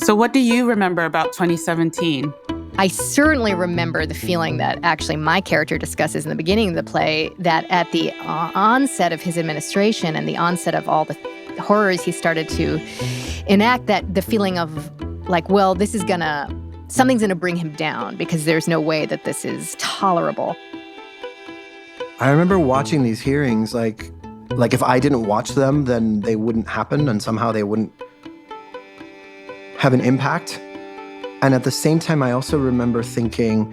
So what do you remember about 2017? I certainly remember the feeling that actually my character discusses in the beginning of the play, that at the onset of his administration and the onset of all the horrors he started to enact, that the feeling of like, well, something's gonna bring him down because there's no way that this is tolerable. I remember watching these hearings like if I didn't watch them, then they wouldn't happen and somehow they wouldn't have an impact. And at the same time, I also remember thinking,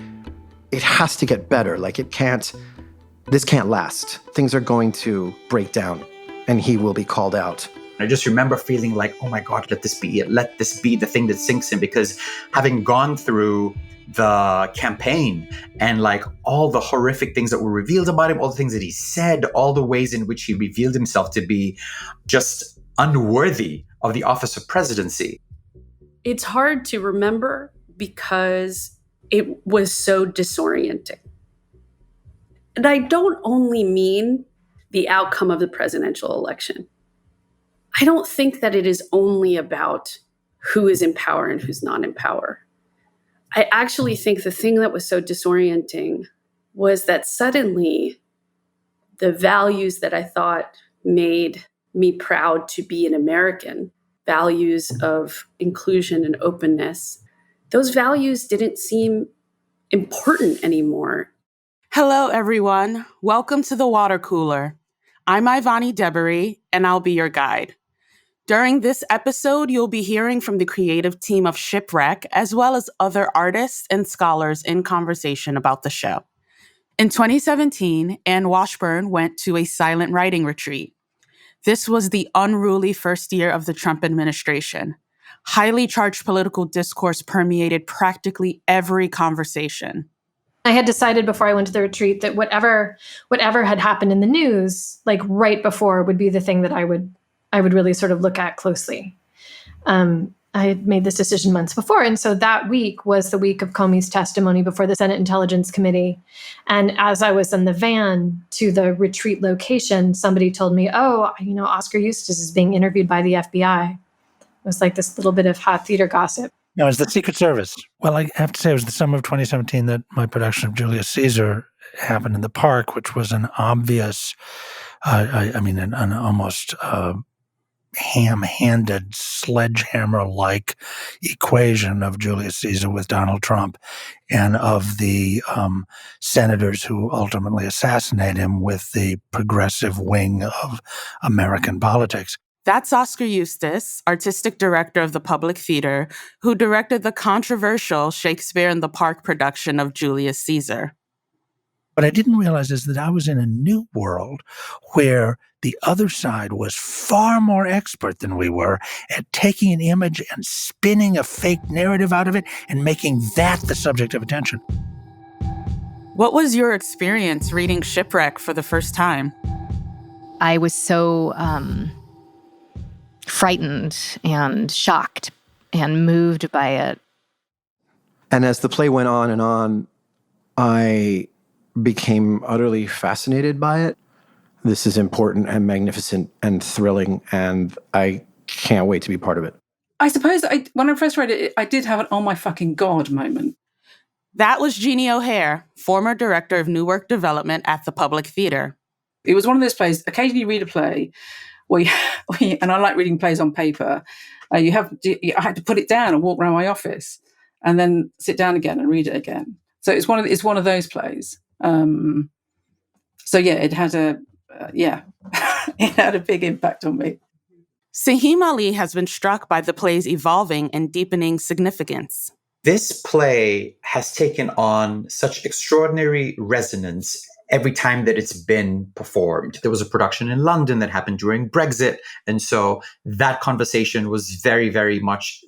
it has to get better. Like this can't last. Things are going to break down and he will be called out. I just remember feeling like, oh my God, let this be the thing that sinks in, because having gone through the campaign and like all the horrific things that were revealed about him, all the things that he said, all the ways in which he revealed himself to be just unworthy of the office of presidency. It's hard to remember because it was so disorienting. And I don't only mean the outcome of the presidential election. I don't think that it is only about who is in power and who's not in power. I actually think the thing that was so disorienting was that suddenly the values that I thought made me proud to be an American, values of inclusion and openness, those values didn't seem important anymore. Hello, everyone. Welcome to the Water Cooler. I'm Ivani Debery, and I'll be your guide. During this episode, you'll be hearing from the creative team of Shipwreck, as well as other artists and scholars in conversation about the show. In 2017, Anne Washburn went to a silent writing retreat. This was the unruly first year of the Trump administration. Highly charged political discourse permeated practically every conversation. I had decided before I went to the retreat that whatever had happened in the news, like right before, would be the thing that I would really sort of look at closely. I had made this decision months before. And so that week was the week of Comey's testimony before the Senate Intelligence Committee. And as I was in the van to the retreat location, somebody told me, Oscar Eustis is being interviewed by the FBI. It was like this little bit of hot theater gossip. No, it's the Secret Service. Well, I have to say it was the summer of 2017 that my production of Julius Caesar happened in the park, which was an obvious, an almost ham-handed, sledgehammer-like equation of Julius Caesar with Donald Trump and of the senators who ultimately assassinate him with the progressive wing of American politics. That's Oscar Eustis, artistic director of the Public Theater, who directed the controversial Shakespeare in the Park production of Julius Caesar. What I didn't realize is that I was in a new world where the other side was far more expert than we were at taking an image and spinning a fake narrative out of it and making that the subject of attention. What was your experience reading Shipwreck for the first time? I was so frightened and shocked and moved by it. And as the play went on, I became utterly fascinated by it. This is important and magnificent and thrilling, and I can't wait to be part of it. I suppose when I first read it, I did have an oh my fucking God moment. That was Jeannie O'Hare, former director of New Work Development at the Public Theater. It was one of those plays, occasionally you read a play, where and I like reading plays on paper, I had to put it down and walk around my office and then sit down again and read it again. So it's one of those plays. It had it had a big impact on me. Saheem Ali has been struck by the play's evolving and deepening significance. This play has taken on such extraordinary resonance every time that it's been performed. There was a production in London that happened during Brexit. And so that conversation was very, very much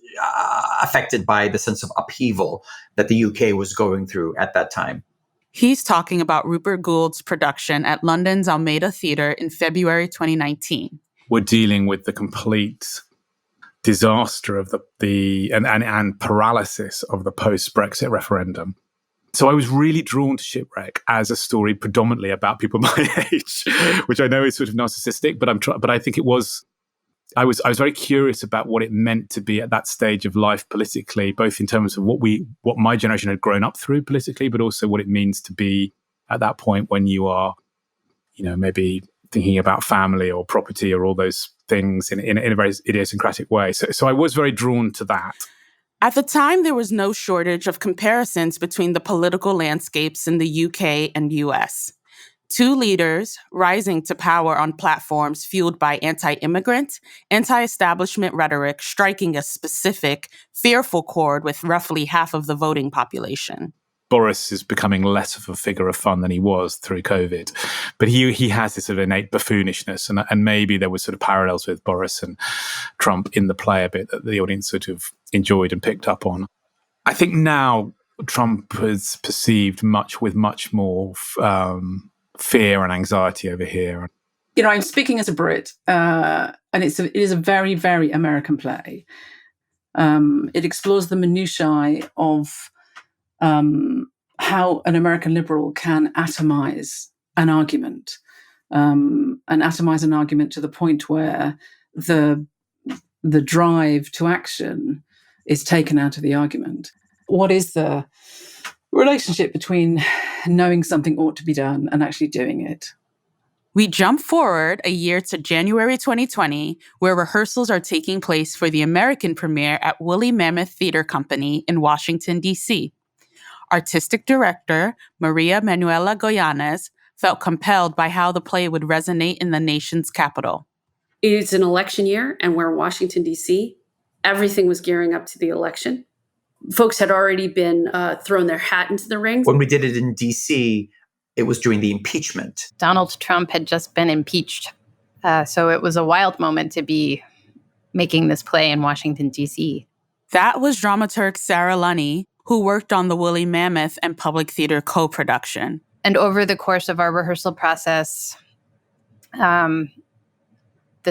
affected by the sense of upheaval that the UK was going through at that time. He's talking about Rupert Gould's production at London's Almeida Theatre in February 2019. We're dealing with the complete disaster of and paralysis of the post-Brexit referendum. So I was really drawn to Shipwreck as a story predominantly about people my age, which I know is sort of narcissistic, but I think it was I was very curious about what it meant to be at that stage of life politically, both in terms of what my generation had grown up through politically, but also what it means to be at that point when you are, maybe thinking about family or property or all those things in a very idiosyncratic way. So I was very drawn to that. At the time, there was no shortage of comparisons between the political landscapes in the UK and US. Two leaders rising to power on platforms fueled by anti-immigrant, anti-establishment rhetoric striking a specific, fearful chord with roughly half of the voting population. Boris is becoming less of a figure of fun than he was through COVID. But he has this sort of innate buffoonishness, and maybe there was sort of parallels with Boris and Trump in the play a bit that the audience sort of enjoyed and picked up on. I think now Trump is perceived with much more fear and anxiety over here. I'm speaking as a Brit, and it is a very, very American play. It explores the minutiae of how an American liberal can atomize an argument, and atomize an argument to the point where the drive to action is taken out of the argument. What is the relationship between knowing something ought to be done and actually doing it? We jump forward a year to January 2020, where rehearsals are taking place for the American premiere at Woolly Mammoth Theatre Company in Washington, D.C. Artistic director Maria Manuela Goyanes felt compelled by how the play would resonate in the nation's capital. It's an election year, and we're in Washington, D.C. Everything was gearing up to the election. Folks had already been thrown their hat into the ring. When we did it in D.C., it was during the impeachment. Donald Trump had just been impeached. So it was a wild moment to be making this play in Washington, D.C. That was dramaturg Sarah LUNNIE, who worked on the Woolly Mammoth and Public Theater co-production. And over the course of our rehearsal process, the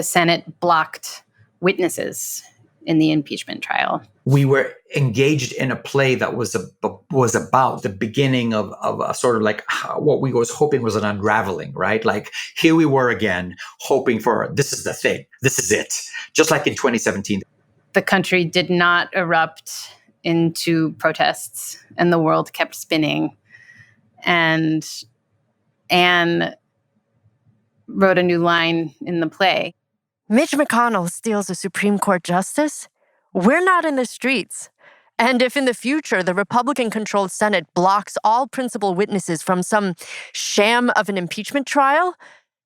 Senate blocked witnesses in the impeachment trial. We were engaged in a play that was about the beginning of a sort of like what we was hoping was an unraveling, right? Like here we were again, hoping for this is the thing, this is it. Just like in 2017. The country did not erupt into protests, and the world kept spinning. And Anne wrote a new line in the play. Mitch McConnell steals a Supreme Court justice? We're not in the streets. And if in the future the Republican-controlled Senate blocks all principal witnesses from some sham of an impeachment trial,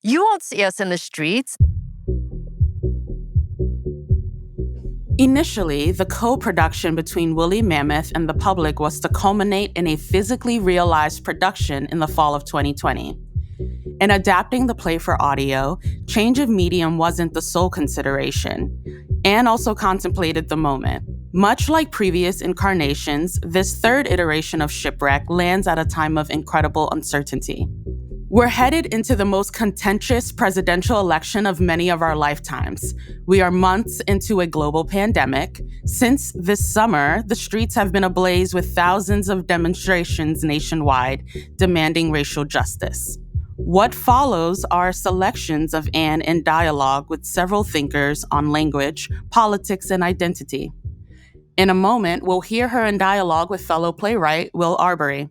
you won't see us in the streets. Initially, the co-production between Woolly Mammoth and the public was to culminate in a physically realized production in the fall of 2020. In adapting the play for audio, change of medium wasn't the sole consideration. Anne also contemplated the moment. Much like previous incarnations, this third iteration of Shipwreck lands at a time of incredible uncertainty. We're headed into the most contentious presidential election of many of our lifetimes. We are months into a global pandemic. Since this summer, the streets have been ablaze with thousands of demonstrations nationwide demanding racial justice. What follows are selections of Anne in dialogue with several thinkers on language, politics, and identity. In a moment, we'll hear her in dialogue with fellow playwright Will Arbery.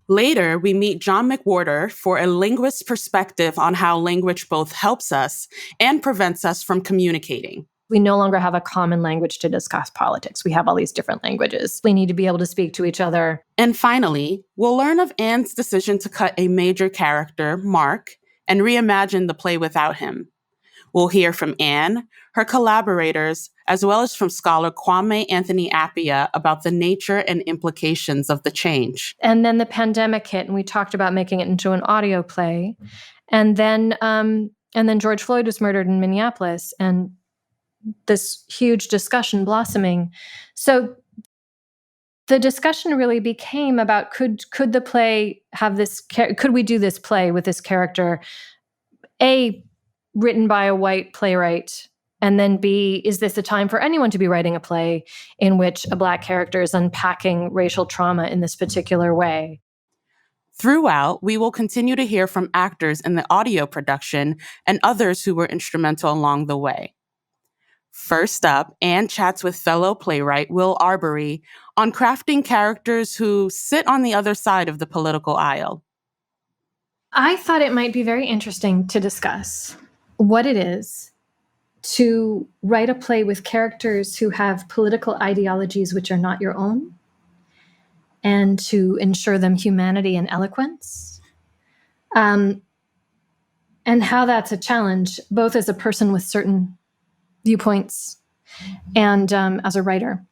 Later, we meet John McWhorter for a linguist's perspective on how language both helps us and prevents us from communicating. We no longer have a common language to discuss politics. We have all these different languages. We need to be able to speak to each other. And finally, we'll learn of Anne's decision to cut a major character, Mark, and reimagine the play without him. We'll hear from Anne, her collaborators, as well as from scholar KWAME Anthony APPIAH about the nature and implications of the change. And then the pandemic hit, and we talked about making it into an audio play. And then George Floyd was murdered in Minneapolis, and this huge discussion blossoming. So the discussion really became about could the play have this? Could we do this play with this character? A, written by a white playwright, and then B, is this a time for anyone to be writing a play in which a Black character is unpacking racial trauma in this particular way? Throughout, we will continue to hear from actors in the audio production and others who were instrumental along the way. First up, Anne chats with fellow playwright Will Arbery on crafting characters who sit on the other side of the political aisle. I thought it might be very interesting to discuss what it is to write a play with characters who have political ideologies which are not your own, and to ensure them humanity and eloquence. And how that's a challenge, both as a person with certain viewpoints and as a writer.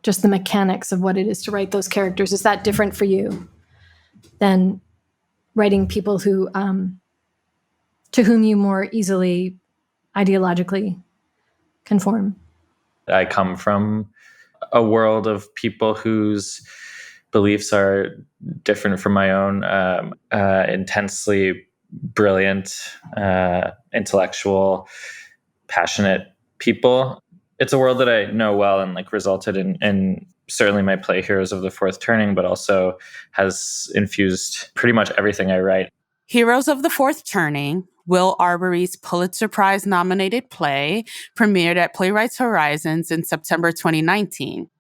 Just the mechanics of what it is to write those characters. Is that different for you than writing people who to whom you more easily ideologically conform? I come from a world of people whose beliefs are different from my own, intensely brilliant, intellectual, passionate people. It's a world that I know well and resulted in certainly my play Heroes of the Fourth Turning, but also has infused pretty much everything I write. Heroes of the Fourth Turning, Will Arbery's Pulitzer Prize-nominated play, premiered at Playwrights Horizons in September 2019.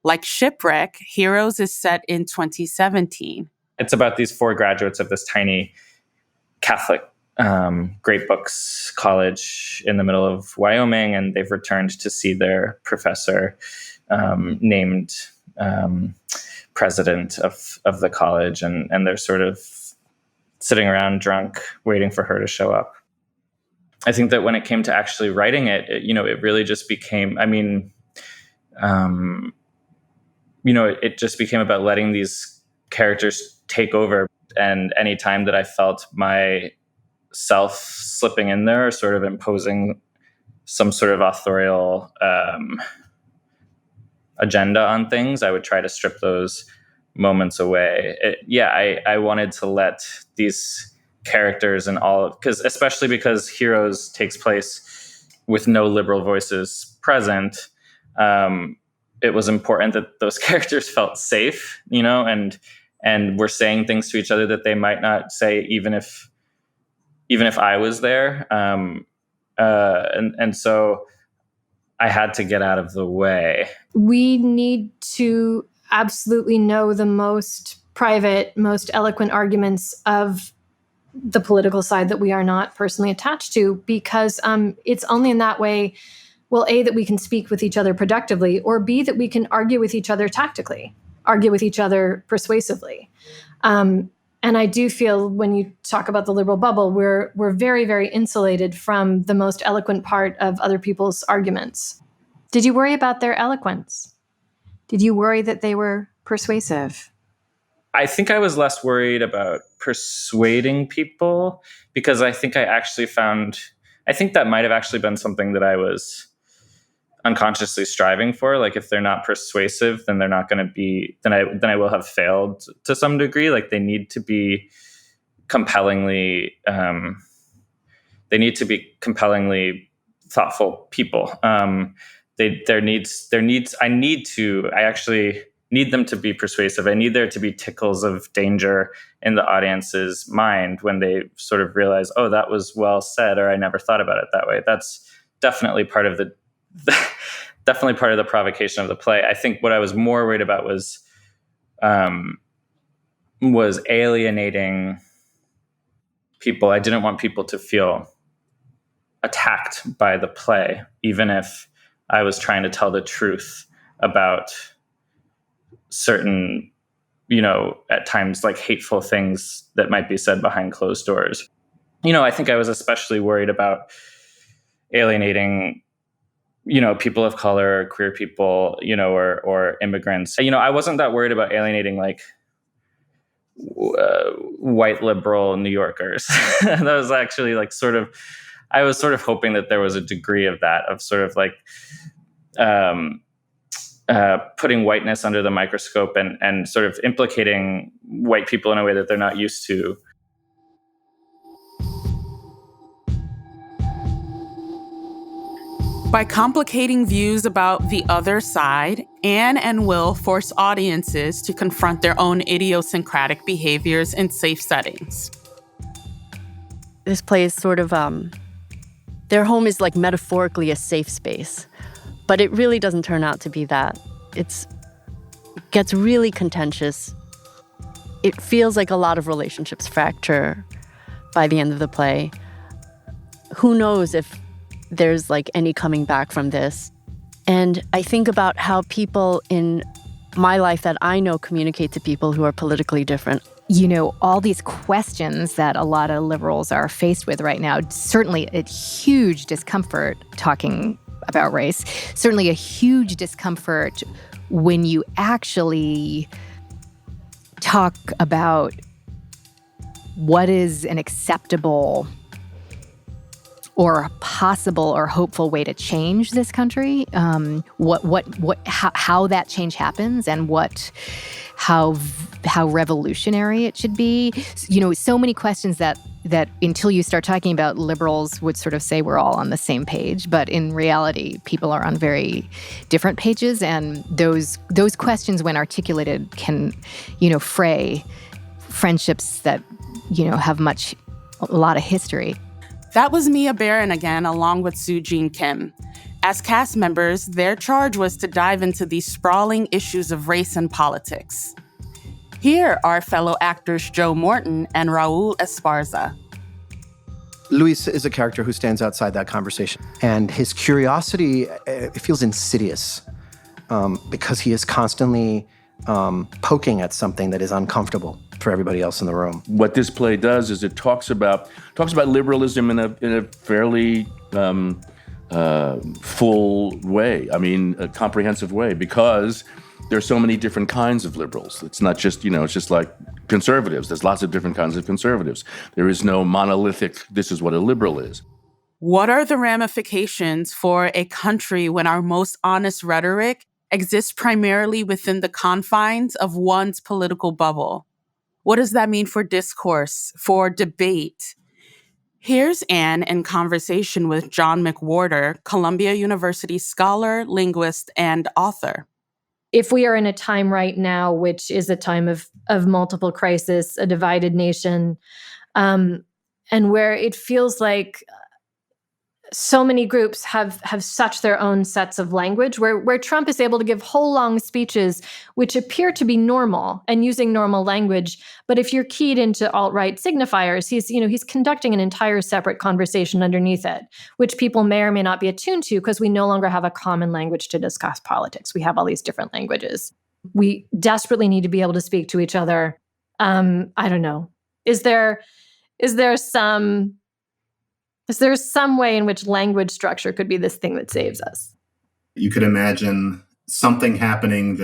Like Shipwreck, Heroes is set in 2017. It's about these 4 graduates of this tiny Catholic Great Books college in the middle of Wyoming, and they've returned to see their professor, named president of the college, and they're sort of sitting around drunk, waiting for her to show up. I think that when it came to actually writing it, it really just became, it just became about letting these characters take over. And any time that I felt myself slipping in there, or sort of imposing some sort of authorial agenda on things, I would try to strip those moments away. I wanted to let these characters and especially because Heroes takes place with no liberal voices present, it was important that those characters felt safe, and were saying things to each other that they might not say even if I was there. And so I had to get out of the way. We need to absolutely know the most private, most eloquent arguments of the political side that we are not personally attached to, because it's only in that way, well, A, that we can speak with each other productively, or B, that we can argue with each other tactically, argue with each other persuasively. And I do feel when you talk about the liberal bubble, we're very, very insulated from the most eloquent part of other people's arguments. Did you worry about their eloquence? Did you worry that they were persuasive? I think I was less worried about persuading people, because I think that might have actually been something that I was unconsciously striving for. Like, if they're not persuasive, then they're not going to be, then I will have failed to some degree. Like, they need to be compellingly thoughtful people. I actually need them to be persuasive. I need there to be tickles of danger in the audience's mind when they sort of realize, oh, that was well said, or I never thought about it that way. That's definitely part of the provocation of the play. I think what I was more worried about was alienating people. I didn't want people to feel attacked by the play, even if I was trying to tell the truth about certain, at times hateful things that might be said behind closed doors. I think I was especially worried about alienating, people of color, queer people, or immigrants. I wasn't that worried about alienating white liberal New Yorkers. That was actually I was sort of hoping that there was a degree of that, of sort of putting whiteness under the microscope and sort of implicating white people in a way that they're not used to. By complicating views about the other side, Anne and Will force audiences to confront their own idiosyncratic behaviors in safe settings. This play is sort of, their home is metaphorically a safe space. But it really doesn't turn out to be that. It gets really contentious. It feels like a lot of relationships fracture by the end of the play. Who knows if there's like any coming back from this? And I think about how people in my life that I know communicate to people who are politically different. You know, all these questions that a lot of liberals are faced with right now, certainly a huge discomfort talking about race, certainly a huge discomfort when you actually talk about what is an acceptable or possible or hopeful way to change this country, how that change happens, and how revolutionary it should be. You know, so many questions that until you start talking about, liberals would sort of say we're all on the same page, but in reality, people are on very different pages, and those questions, when articulated, can, you know, fray friendships that, you know, have a lot of history. That was Mia Barron again, along with Soo-Jean Kim. As cast members, their charge was to dive into these sprawling issues of race and politics. Here are fellow actors Joe Morton and Raúl Esparza. Luis is a character who stands outside that conversation, and his curiosity, it feels insidious because he is constantly poking at something that is uncomfortable for everybody else in the room. What this play does is it talks about liberalism in a fairly full way. I mean, a comprehensive way, because there's so many different kinds of liberals. It's not just, it's just like conservatives. There's lots of different kinds of conservatives. There is no monolithic, this is what a liberal is. What are the ramifications for a country when our most honest rhetoric exists primarily within the confines of one's political bubble? What does that mean for discourse, for debate? Here's Anne in conversation with John McWhorter, Columbia University scholar, linguist, and author. If we are in a time right now, which is a time of multiple crisis, a divided nation, and where it feels like so many groups have such their own sets of language, where Trump is able to give whole long speeches which appear to be normal and using normal language, but if you're keyed into alt-right signifiers, he's conducting an entire separate conversation underneath it, which people may or may not be attuned to because we no longer have a common language to discuss politics. We have all these different languages. We desperately need to be able to speak to each other. I don't know. Is there some way in which language structure could be this thing that saves us? You could imagine something happening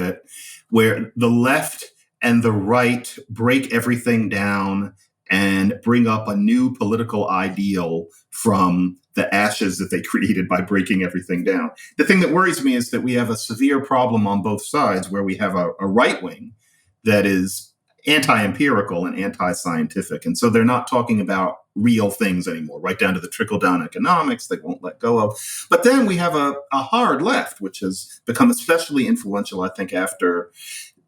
where the left and the right break everything down and bring up a new political ideal from the ashes that they created by breaking everything down. The thing that worries me is that we have a severe problem on both sides, where we have a right wing that is anti-empirical and anti-scientific. And so they're not talking about real things anymore, right down to the trickle-down economics they won't let go of. But then we have a hard left, which has become especially influential, I think, after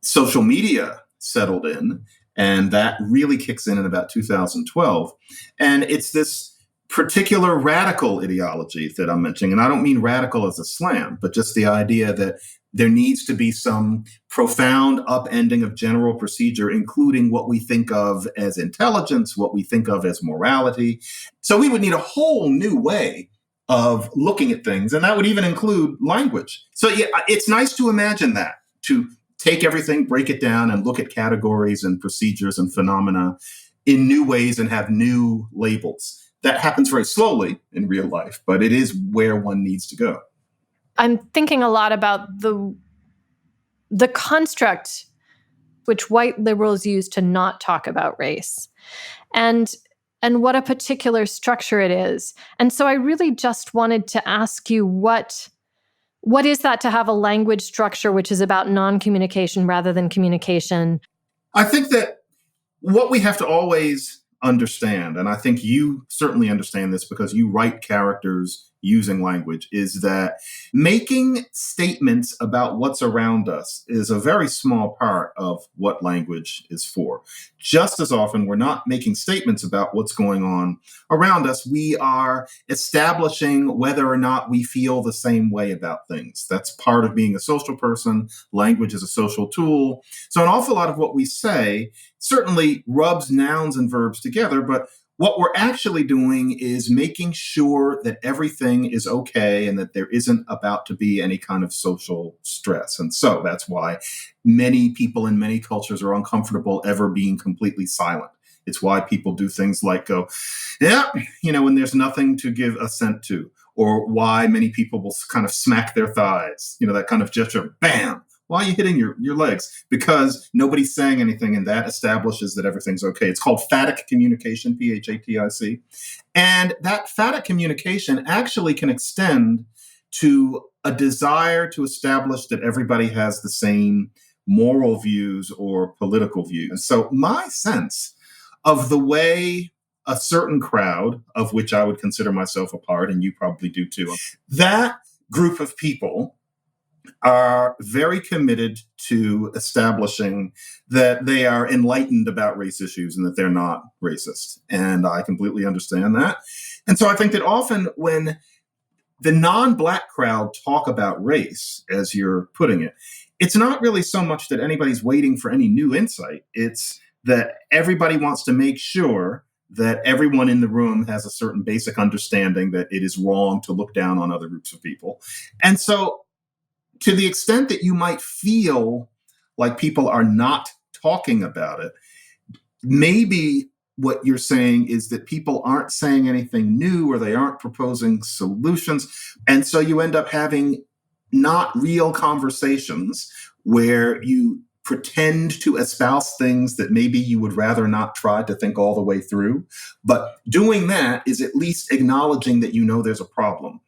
social media settled in. And that really kicks in about 2012. And it's this particular radical ideology that I'm mentioning. And I don't mean radical as a slam, but just the idea that there needs to be some profound upending of general procedure, including what we think of as intelligence, what we think of as morality. So we would need a whole new way of looking at things, and that would even include language. So yeah, it's nice to imagine that, to take everything, break it down, and look at categories and procedures and phenomena in new ways and have new labels. That happens very slowly in real life, but it is where one needs to go. I'm thinking a lot about the construct which white liberals use to not talk about race, and what a particular structure it is. And so I really just wanted to ask you, what is that to have a language structure which is about non-communication rather than communication? I think that what we have to always understand, and I think you certainly understand this because you write characters using language is that making statements about what's around us is a very small part of what language is for. Just as often, we're not making statements about what's going on around us. We are establishing whether or not we feel the same way about things. That's part of being a social person. Language is a social tool. So an awful lot of what we say certainly rubs nouns and verbs together, but what we're actually doing is making sure that everything is okay and that there isn't about to be any kind of social stress. And so that's why many people in many cultures are uncomfortable ever being completely silent. It's why people do things like go, yeah, when there's nothing to give assent to, or why many people will kind of smack their thighs, that kind of gesture, bam. Why are you hitting your legs? Because nobody's saying anything, and that establishes that everything's okay. It's called phatic communication, P-H-A-T-I-C. And that phatic communication actually can extend to a desire to establish that everybody has the same moral views or political views. And so my sense of the way a certain crowd, of which I would consider myself a part, and you probably do too, that group of people are very committed to establishing that they are enlightened about race issues and that they're not racist. And I completely understand that. And so I think that often when the non-Black crowd talk about race, as you're putting it, it's not really so much that anybody's waiting for any new insight. It's that everybody wants to make sure that everyone in the room has a certain basic understanding that it is wrong to look down on other groups of people. And so to the extent that you might feel like people are not talking about it, maybe what you're saying is that people aren't saying anything new or they aren't proposing solutions. And so you end up having not real conversations where you pretend to espouse things that maybe you would rather not try to think all the way through. But doing that is at least acknowledging that there's a problem.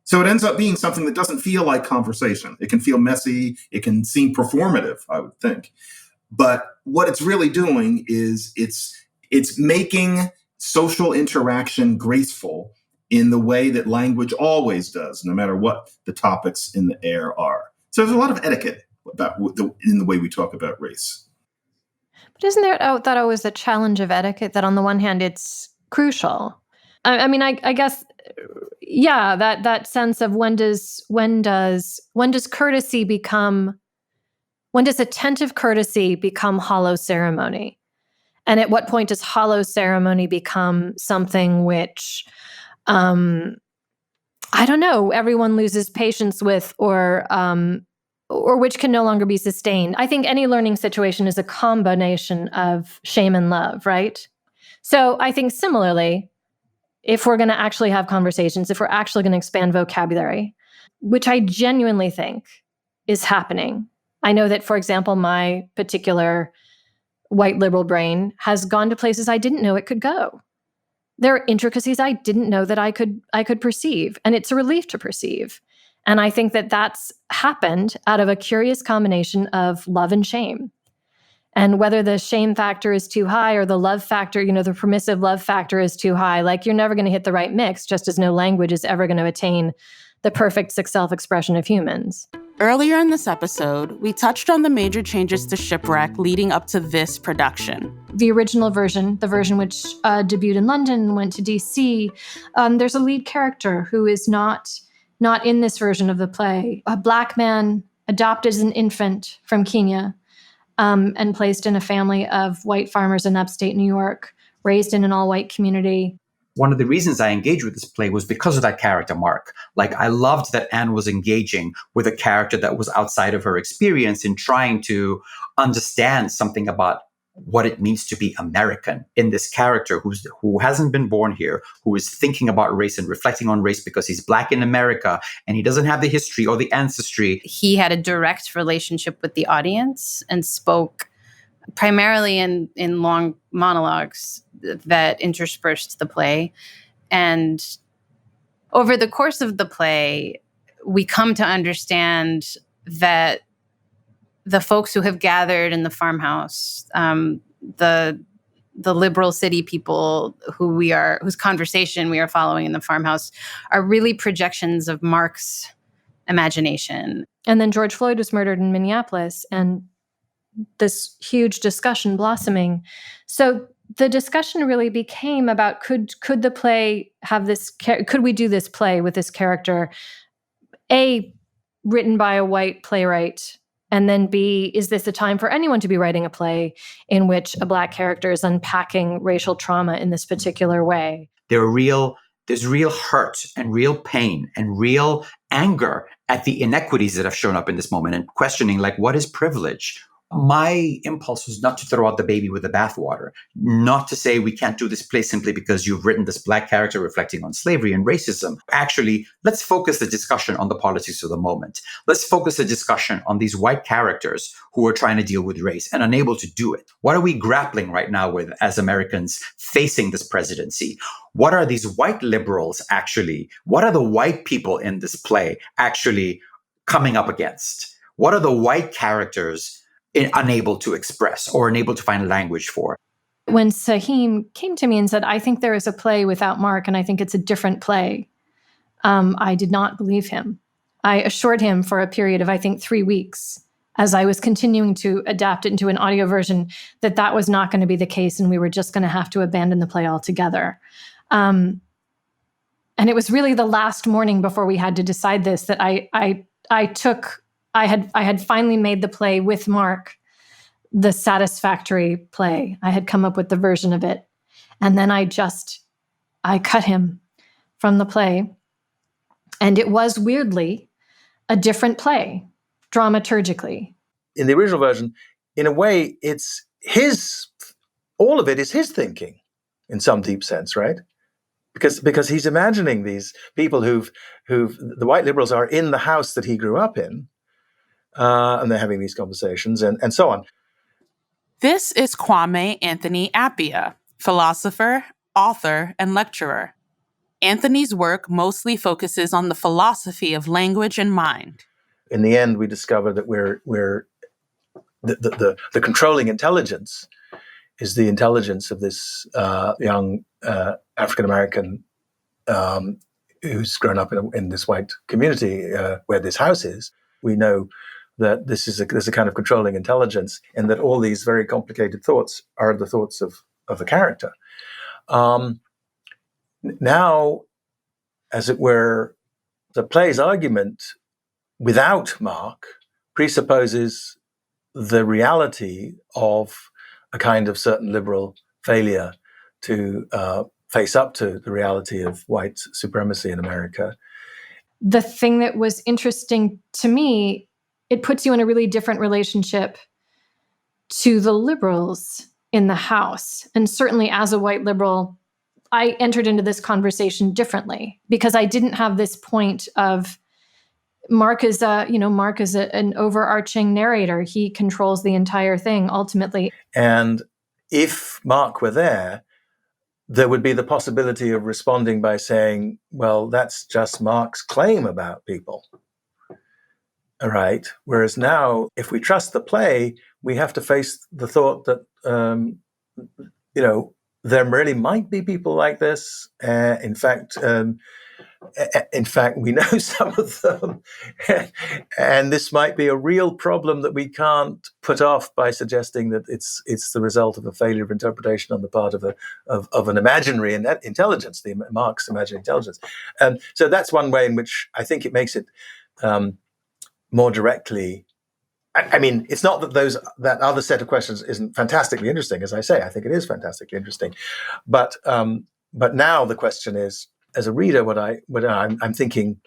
So it ends up being something that doesn't feel like conversation. It can feel messy. It can seem performative, I would think. But what it's really doing is it's making social interaction graceful in the way that language always does, no matter what the topics in the air are. So there's a lot of etiquette in the way we talk about race. But isn't there that always the challenge of etiquette, that on the one hand it's crucial? I guess, yeah, that sense of when does attentive courtesy become hollow ceremony? And at what point does hollow ceremony become something which, I don't know, everyone loses patience with, or which can no longer be sustained? I think any learning situation is a combination of shame and love, right? So I think similarly, if we're going to actually have conversations, if we're actually going to expand vocabulary, which I genuinely think is happening. I know that, for example, my particular white liberal brain has gone to places I didn't know it could go. There are intricacies I didn't know that I could perceive, and it's a relief to perceive. And I think that that's happened out of a curious combination of love and shame. And whether the shame factor is too high or the love factor, the permissive love factor is too high, like you're never going to hit the right mix, just as no language is ever going to attain the perfect self-expression of humans. Earlier in this episode, we touched on the major changes to Shipwreck leading up to this production. The original version, the version which debuted in London, went to DC, there's a lead character who is not in this version of the play. A Black man adopted as an infant from Kenya, and placed in a family of white farmers in upstate New York, raised in an all-white community. One of the reasons I engaged with this play was because of that character mark. Like, I loved that Anne was engaging with a character that was outside of her experience in trying to understand something about what it means to be American in this character who hasn't been born here, who is thinking about race and reflecting on race because he's Black in America and he doesn't have the history or the ancestry. He had a direct relationship with the audience and spoke primarily in long monologues that interspersed the play. And over the course of the play, we come to understand that the folks who have gathered in the farmhouse, the the liberal city people whose conversation we are following in the farmhouse are really projections of Mark's imagination. And then George Floyd was murdered in Minneapolis, and this huge discussion blossoming. So the discussion really became about could the play have this? Could we do this play with this character? A, written by a white playwright, and then B, is this a time for anyone to be writing a play in which a Black character is unpacking racial trauma in this particular way? There's real hurt and real pain and real anger at the inequities that have shown up in this moment, and questioning, like, what is privilege? My impulse was not to throw out the baby with the bathwater, not to say we can't do this play simply because you've written this Black character reflecting on slavery and racism. Actually, let's focus the discussion on the politics of the moment. Let's focus the discussion on these white characters who are trying to deal with race and unable to do it. What are we grappling right now with as Americans facing this presidency? What are these white liberals actually? What are the white people in this play actually coming up against? What are the white characters unable to express or unable to find language for? When Saheem came to me and said, I think there is a play without Mark, and I think it's a different play, I did not believe him. I assured him for a period of, I think, 3 weeks, as I was continuing to adapt it into an audio version, that was not going to be the case, and we were just going to have to abandon the play altogether. And it was really the last morning before we had to decide this that I had finally made the play with Mark, the satisfactory play. I had come up with the version of it. And then I cut him from the play. And it was weirdly a different play, dramaturgically. In the original version, in a way, it's all of it is his thinking in some deep sense, right? Because he's imagining these people who've the white liberals are in the house that he grew up in, and they're having these conversations and so on. This is KWAME Anthony APPIAH, philosopher, author, and lecturer. Anthony's work mostly focuses on the philosophy of language and mind. In the end, we discover that we're the controlling intelligence is the intelligence of this young African American who's grown up in this white community where this house is. We know that there's a kind of controlling intelligence, and that all these very complicated thoughts are the thoughts of a character. Now, as it were, the play's argument without Mark presupposes the reality of a kind of certain liberal failure to face up to the reality of white supremacy in America. The thing that was interesting to me, it puts you in a really different relationship to the liberals in the House. And certainly as a white liberal, I entered into this conversation differently because I didn't have this point of Mark is an overarching narrator. He controls the entire thing ultimately. And if Mark were there would be the possibility of responding by saying, well, that's just Mark's claim about people. All right. Whereas now, if we trust the play, we have to face the thought that, there really might be people like this. In fact, we know some of them, and this might be a real problem that we can't put off by suggesting that it's the result of a failure of interpretation on the part of an imaginary intelligence, the Mark's imaginary intelligence. So that's one way in which I think it makes it more directly. I mean, it's not that that other set of questions isn't fantastically interesting. As I say, I think it is fantastically interesting, but now the question is, as a reader, what I'm thinking,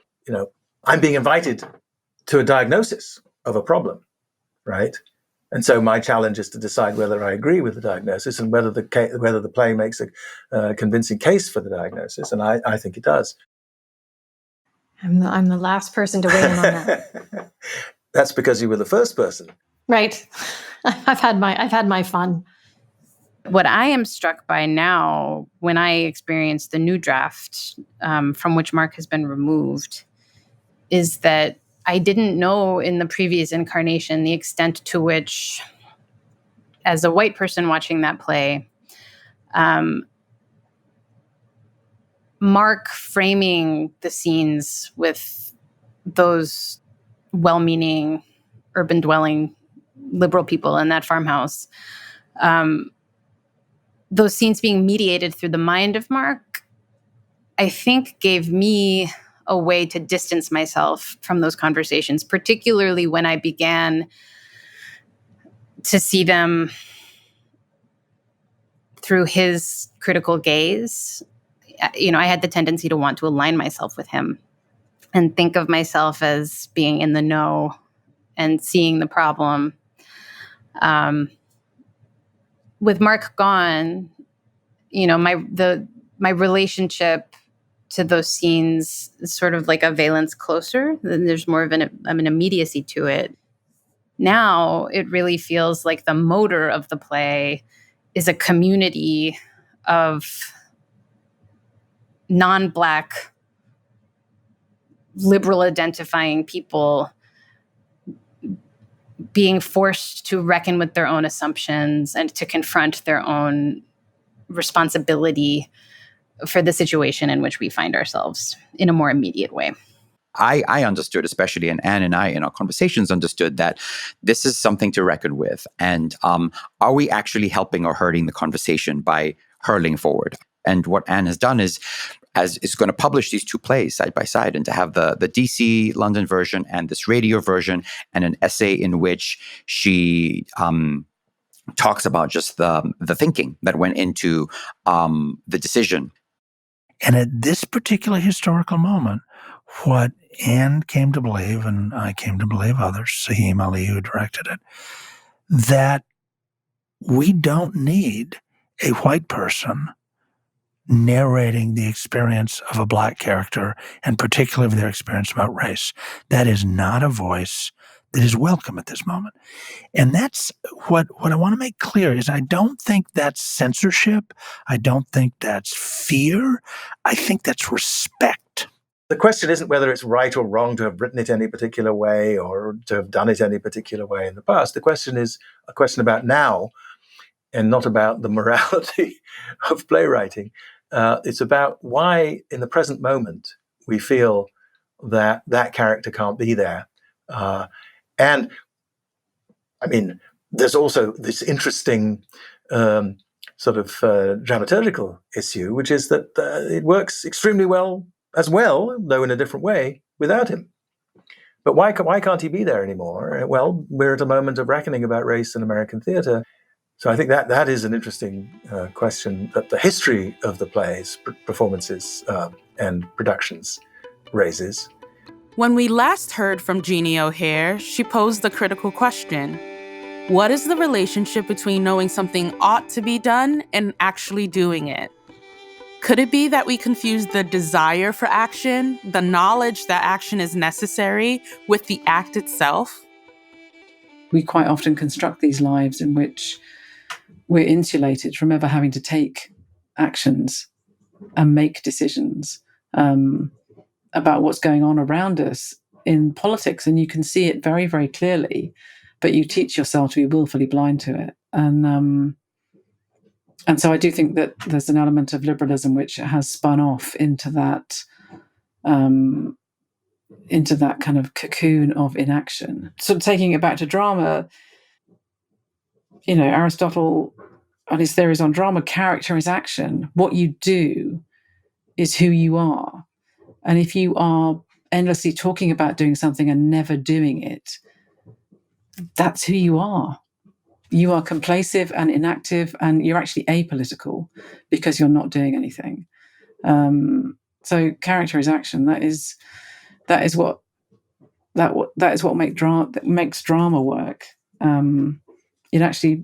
I'm being invited to a diagnosis of a problem, right? And so my challenge is to decide whether I agree with the diagnosis and whether the play makes a convincing case for the diagnosis, and I think it does. I'm the last person to weigh in on that. That's because you were the first person, right? I've had my fun. What I am struck by now, when I experience the new draft from which Mark has been removed, is that I didn't know in the previous incarnation the extent to which, as a white person watching that play, Mark framing the scenes with those well-meaning, urban-dwelling liberal people in that farmhouse, those scenes being mediated through the mind of Mark, I think gave me a way to distance myself from those conversations, particularly when I began to see them through his critical gaze. I had the tendency to want to align myself with him and think of myself as being in the know and seeing the problem. With Mark gone, my relationship to those scenes is sort of like a valence closer. Then there's more of an immediacy to it. Now it really feels like the motor of the play is a community of non-Black, liberal identifying people being forced to reckon with their own assumptions and to confront their own responsibility for the situation in which we find ourselves in a more immediate way. I understood, especially, and Anne and I in our conversations understood that this is something to reckon with. And are we actually helping or hurting the conversation by hurling forward? And what Anne has done is going to publish these two plays side by side, and to have the DC London version and this radio version, and an essay in which she talks about just the thinking that went into the decision. And at this particular historical moment, what Anne came to believe, and I came to believe others, Saheem Ali, who directed it, that we don't need a white person narrating the experience of a Black character, and particularly their experience about race. That is not a voice that is welcome at this moment. And that's what I want to make clear is I don't think that's censorship. I don't think that's fear. I think that's respect. The question isn't whether it's right or wrong to have written it any particular way or to have done it any particular way in the past. The question is a question about now, and not about the morality of playwriting. It's about why, in the present moment, we feel that character can't be there. And, I mean, there's also this interesting sort of dramaturgical issue, which is that it works extremely well, though in a different way, without him. But why can't he be there anymore? Well, we're at a moment of reckoning about race in American theatre. So I think that is an interesting question that the history of the plays, performances, and productions raises. When we last heard from Jeannie O'Hare, she posed the critical question: what is the relationship between knowing something ought to be done and actually doing it? Could it be that we confuse the desire for action, the knowledge that action is necessary, with the act itself? We quite often construct these lives in which we're insulated from ever having to take actions and make decisions about what's going on around us in politics. And you can see it very, very clearly, but you teach yourself to be willfully blind to it. And so I do think that there's an element of liberalism which has spun off into that kind of cocoon of inaction. So taking it back to drama, Aristotle and his theories on drama, character is action. What you do is who you are. And if you are endlessly talking about doing something and never doing it, that's who you are. You are complacent and inactive, and you're actually apolitical because you're not doing anything. So character is action. That is what makes drama work. It actually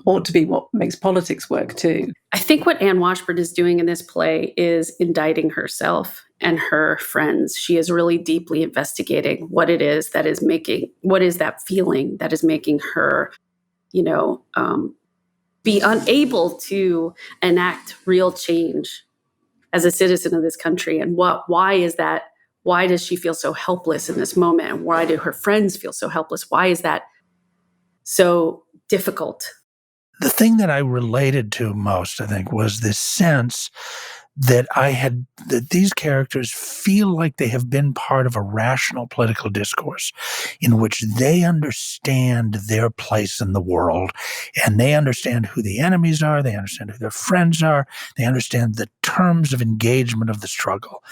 ought to be what makes politics work too. I think what Anne Washburn is doing in this play is indicting herself and her friends. She is really deeply investigating what it is that is what is that feeling that is making her, be unable to enact real change as a citizen of this country. And why is that? Why does she feel so helpless in this moment? And why do her friends feel so helpless? Why is that so difficult? the thing that I related to most, I think, was this sense that that these characters feel like they have been part of a rational political discourse in which they understand their place in the world, and they understand who the enemies are, they understand who their friends are, they understand the terms of engagement of the struggle.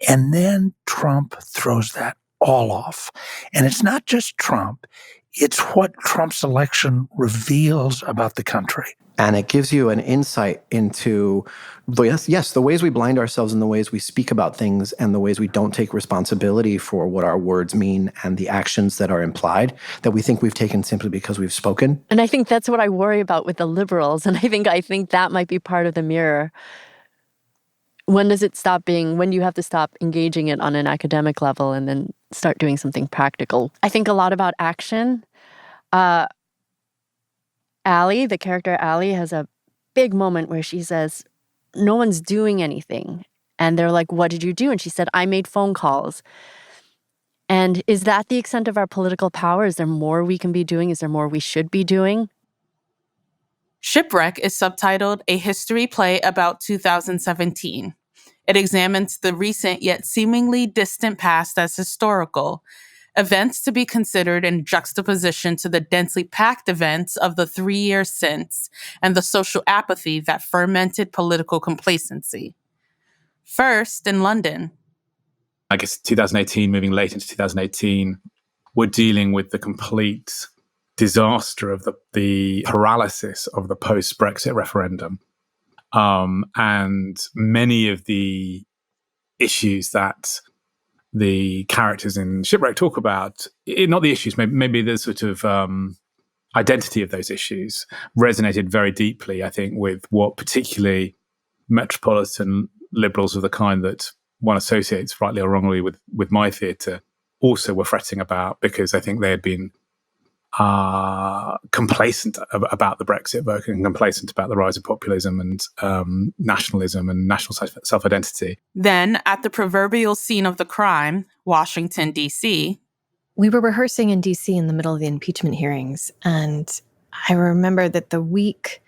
And then Trump throws that all off. And it's not just Trump, it's what Trump's election reveals about the country. And it gives you an insight into, yes, the ways we blind ourselves and the ways we speak about things and the ways we don't take responsibility for what our words mean and the actions that are implied that we think we've taken simply because we've spoken. And I think that's what I worry about with the liberals. And I think that might be part of the mirror. When does it stop being, when do you have to stop engaging it on an academic level and then start doing something practical? I think a lot about action. Allie, the character Allie, has a big moment where she says, no one's doing anything. And they're like, what did you do? And she said, I made phone calls. And is that the extent of our political power? Is there more we can be doing? Is there more we should be doing? Shipwreck is subtitled A History Play About 2017. It examines the recent yet seemingly distant past as historical, events to be considered in juxtaposition to the densely packed events of the 3 years since and the social apathy that fermented political complacency. First, in London. I guess 2018, moving late into 2018, we're dealing with the complete disaster of the paralysis of the post-Brexit referendum. And many of the issues that the characters in Shipwreck talk about, not the issues, maybe the sort of identity of those issues resonated very deeply, I think, with what particularly metropolitan liberals of the kind that one associates, rightly or wrongly, with my theatre also were fretting about, because I think they had been complacent about the Brexit vote and complacent about the rise of populism and nationalism and national self-identity. Then, at the proverbial scene of the crime, Washington, D.C. We were rehearsing in D.C. in the middle of the impeachment hearings, and I remember that the week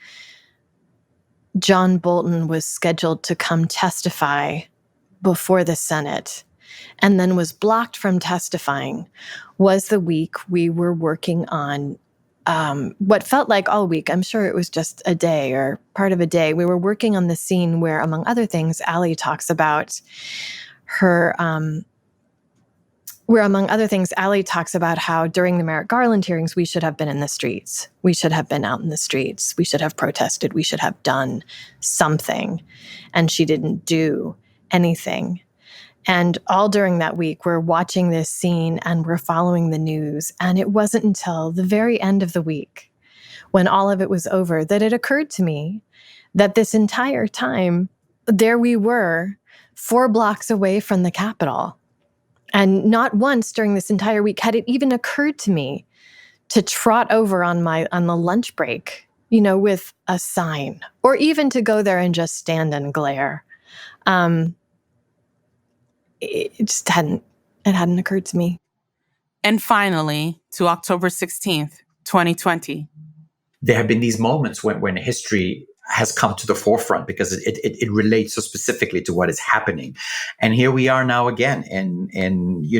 John Bolton was scheduled to come testify before the Senate and then was blocked from testifying was the week we were working on what felt like all week. I'm sure it was just a day or part of a day. We were working on the scene where, among other things, Allie talks about her, Allie talks about how during the Merrick Garland hearings, we should have been in the streets. We should have been out in the streets. We should have protested. We should have done something. And she didn't do anything. And all during that week, we're watching this scene and we're following the news. And it wasn't until the very end of the week, when all of it was over, that it occurred to me that this entire time, there we were, 4 blocks away from the Capitol. And not once during this entire week had it even occurred to me to trot over on the lunch break, with a sign, or even to go there and just stand and glare. It hadn't occurred to me. And finally, to October 16th, 2020. There have been these moments when history has come to the forefront because it relates so specifically to what is happening. And here we are now again in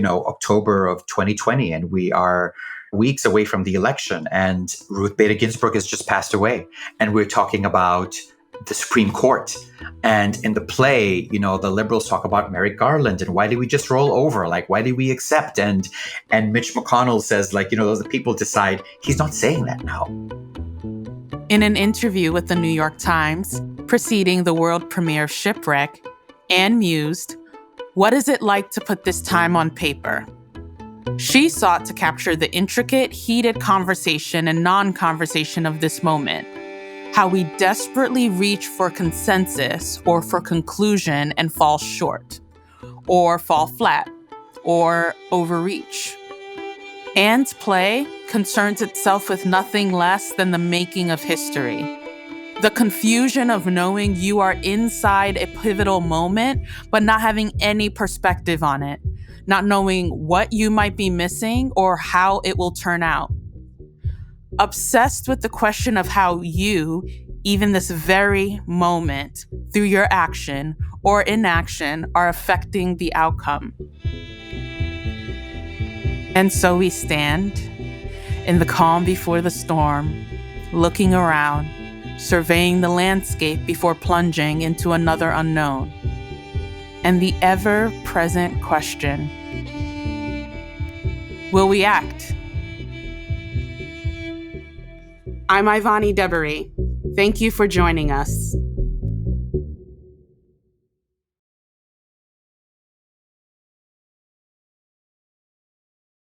October of 2020, and we are weeks away from the election, and Ruth Bader Ginsburg has just passed away. And we're talking about the Supreme Court. And in the play, the liberals talk about Merrick Garland and why did we just roll over? Like, why did we accept? And Mitch McConnell says, the people decide. He's not saying that now. In an interview with the New York Times, preceding the world premiere of Shipwreck, Anne mused, "What is it like to put this time on paper?" She sought to capture the intricate, heated conversation and non-conversation of this moment. How we desperately reach for consensus or for conclusion and fall short, or fall flat, or overreach. Anne's play concerns itself with nothing less than the making of history. The confusion of knowing you are inside a pivotal moment, but not having any perspective on it, not knowing what you might be missing or how it will turn out. obsessed with the question of how you, even this very moment, through your action or inaction, are affecting the outcome. And so we stand in the calm before the storm, looking around, surveying the landscape before plunging into another unknown. And the ever-present question, will we act? I'm Ivani Debery. Thank you for joining us.